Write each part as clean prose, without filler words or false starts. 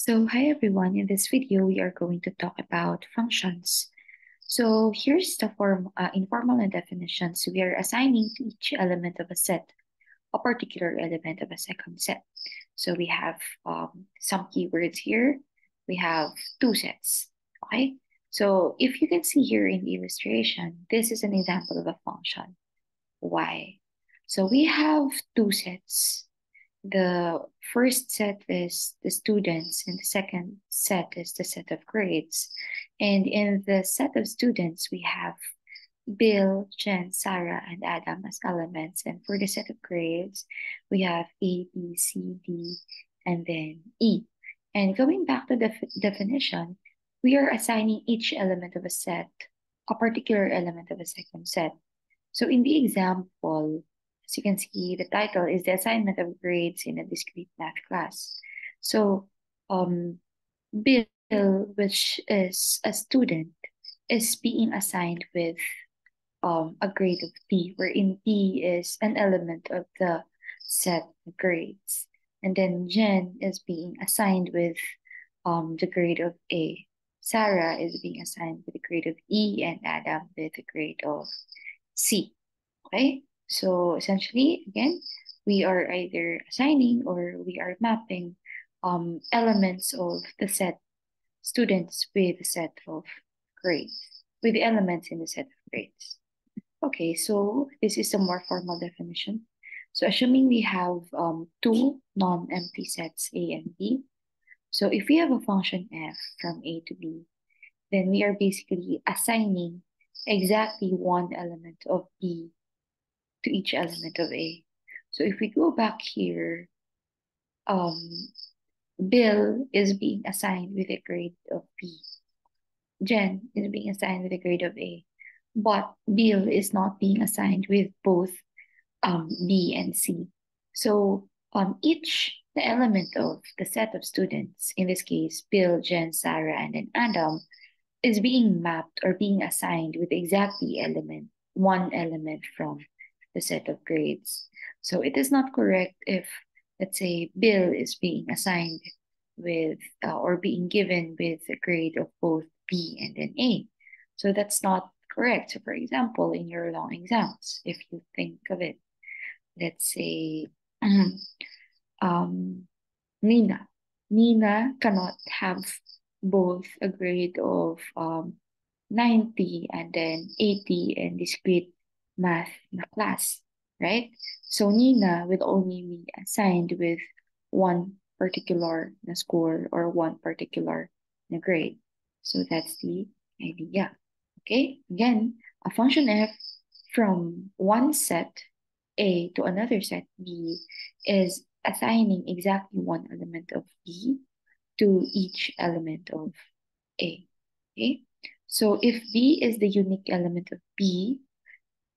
So hi everyone, in this video we are going to talk about functions. So here's the informal definitions. We are assigning to each element of a set a particular element of a second set. So we have some keywords here. We have two sets, okay? So if you can see here in the illustration, this is an example of a function, y. So we have two sets. The first set is the students, and the second set is the set of grades. And in the set of students, we have Bill, Jen, Sarah, and Adam as elements. And for the set of grades, we have A, B, C, D, and then E. And going back to the definition, we are assigning each element of a set a particular element of a second set. So in the example, as you can see, the title is the assignment of grades in a discrete math class. So Bill, which is a student, is being assigned with a grade of B, wherein B is an element of the set of grades. And then Jen is being assigned with the grade of A. Sarah is being assigned with the grade of E, and Adam with the grade of C. Okay? So essentially, again, we are either assigning or we are mapping elements of the set students with the set of grades, with the elements in the set of grades. Okay, so this is a more formal definition. So assuming we have two non-empty sets A and B, so if we have a function f from A to B, then we are basically assigning exactly one element of B to each element of A. So if we go back here, um, Bill is being assigned with a grade of B. Jen is being assigned with a grade of A. But Bill is not being assigned with both B and C. So each the element of the set of students, in this case, Bill, Jen, Sarah, and then Adam, is being mapped or being assigned with exactly one element from the set of grades. So it is not correct if, let's say, Bill is being assigned with or being given with a grade of both B and then A. So that's not correct. So for example, in your long exams, if you think of it, let's say um, Nina. Nina cannot have both a grade of 90 and then 80 in discrete math na class, right? So Nina will only be assigned with one particular na score or one particular na grade. So that's the idea. Okay, again, a function f from one set A to another set B is assigning exactly one element of B to each element of A. Okay, so if B is the unique element of B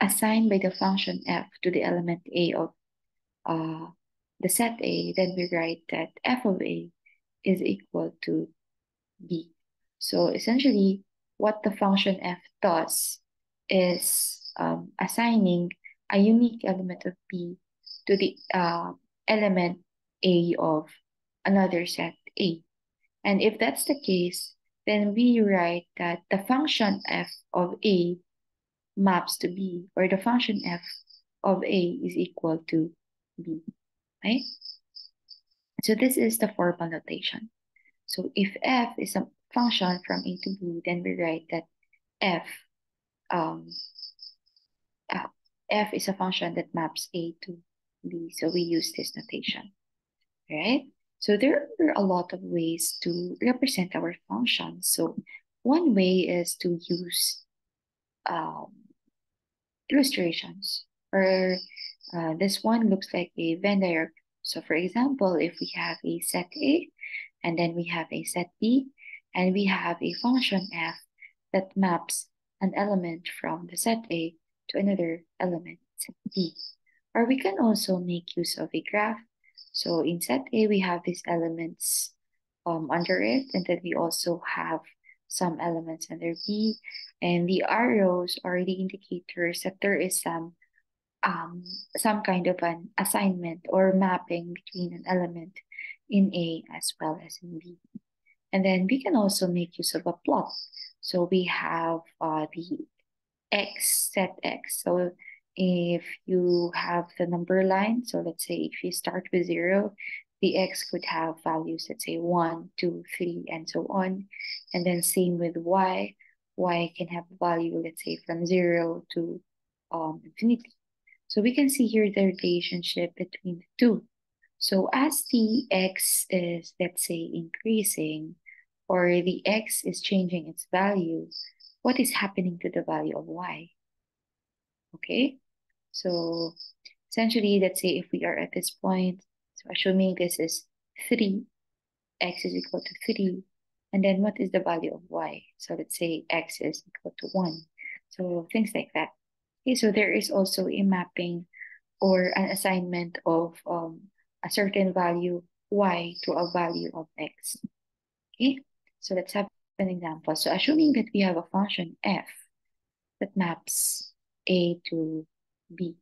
assigned by the function f to the element A of uh, the set A, then we write that f of A is equal to B. So essentially, what the function f does is assigning a unique element of B to the element A of another set A. And if that's the case, then we write that the function f of A maps to B, or the function f of A is equal to B, right? So this is the formal notation. So if f is a function from A to B, then we write that f um, uh, f is a function that maps A to B. So we use this notation, right? So there are a lot of ways to represent our functions. So one way is to use um, illustrations, or this one looks like a Venn diagram. So for example, if we have a set A, and then we have a set B, and we have a function f that maps an element from the set A to another element, set B. Or we can also make use of a graph. So in set A, we have these elements under it, and then we also have some elements under B, and the arrows are the indicators that there is some kind of an assignment or mapping between an element in A as well as in B. And then we can also make use of a plot. So we have the X, set X. So if you have the number line, so let's say if you start with 0, the X could have values, let's say 1, 2, 3, and so on. And then same with Y. Y can have a value, let's say from 0 to infinity. So we can see here the relationship between the two. So as the X is, let's say, increasing, or the X is changing its value, what is happening to the value of Y? Okay, so essentially, let's say if we are at this point, so assuming this is 3, X is equal to 3, and then what is the value of Y? So let's say X is equal to 1. So things like that. Okay, so there is also a mapping or an assignment of a certain value Y to a value of X. Okay, so let's have an example. So assuming that we have a function F that maps A to B.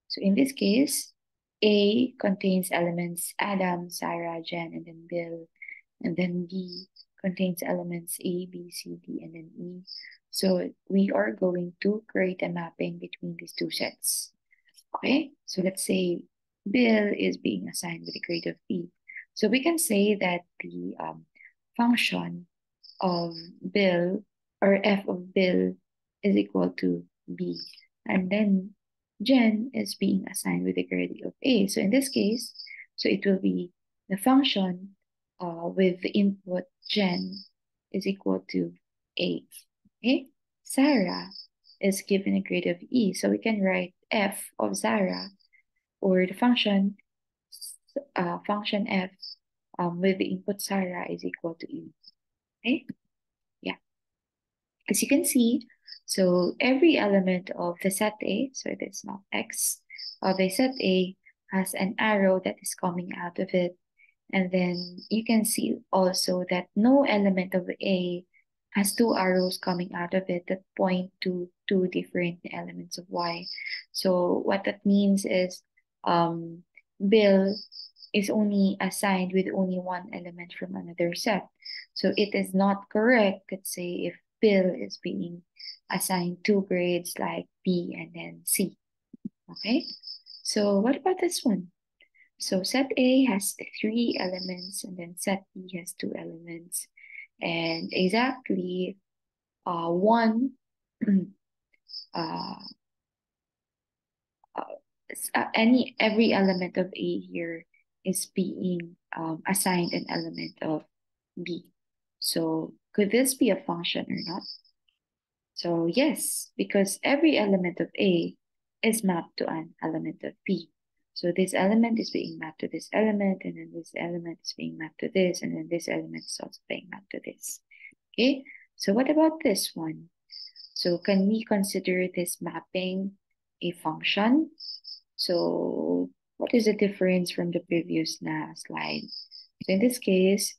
So in this case, A contains elements Adam, Sarah, Jen, and then Bill. And then B contains elements A, B, C, D, and then E. So we are going to create a mapping between these two sets. Okay, so let's say Bill is being assigned with a grade of B. So we can say that the function of Bill or f of Bill is equal to B. And then Jen is being assigned with a grade of A. So in this case, so it will be the function with the input Jen is equal to A. Okay, Sarah is given a grade of E. So we can write f of Sarah or the function f with the input Sarah is equal to E. Okay, yeah. As you can see, so every element of the set A, so it is not X, of a set A has an arrow that is coming out of it. And then you can see also that no element of A has two arrows coming out of it that point to two different elements of Y. So what that means is Bill is only assigned with only one element from another set. So it is not correct, let's say, if Bill is being assigned two grades like B and then C. Okay, so what about this one? So set A has three elements and then set B has two elements. And exactly one uh, every element of A here is being assigned an element of B. So could this be a function or not? So yes, because every element of A is mapped to an element of B. So this element is being mapped to this element, and then this element is being mapped to this, and then this element is also being mapped to this. Okay, so what about this one? So can we consider this mapping a function? So what is the difference from the previous slide? So in this case,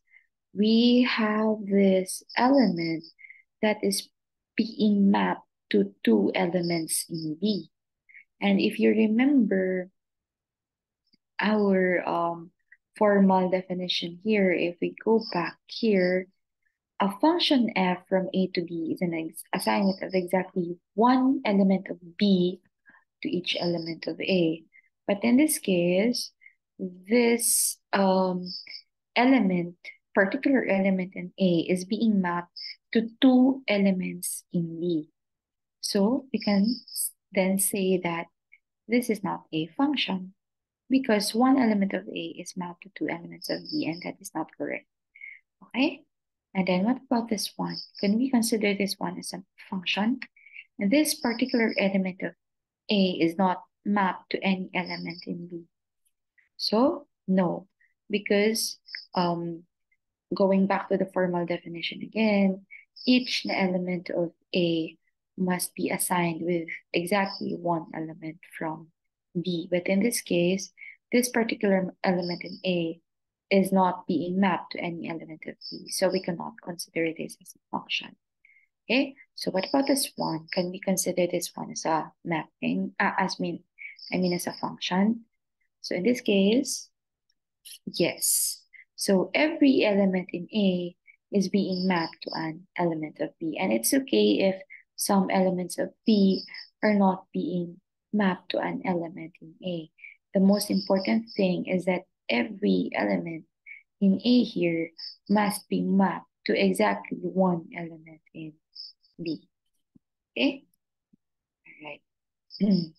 we have this element that is being mapped to two elements in B. And if you remember our formal definition here, if we go back here, a function f from A to B is an assignment of exactly one element of B to each element of A. But in this case, this particular element in A is being mapped to two elements in B. So we can then say that this is not a function because one element of A is mapped to two elements of B, and that is not correct. Okay? And then what about this one? Can we consider this one as a function? And this particular element of A is not mapped to any element in B. So no, because going back to the formal definition again, each element of A must be assigned with exactly one element from B. But in this case, this particular element in A is not being mapped to any element of B. So we cannot consider this as a function. Okay, so what about this one? Can we consider this one as a mapping, as a function? So in this case, yes. So every element in A is being mapped to an element of B. And it's okay if some elements of B are not being mapped to an element in A. The most important thing is that every element in A here must be mapped to exactly one element in B. Okay? All right.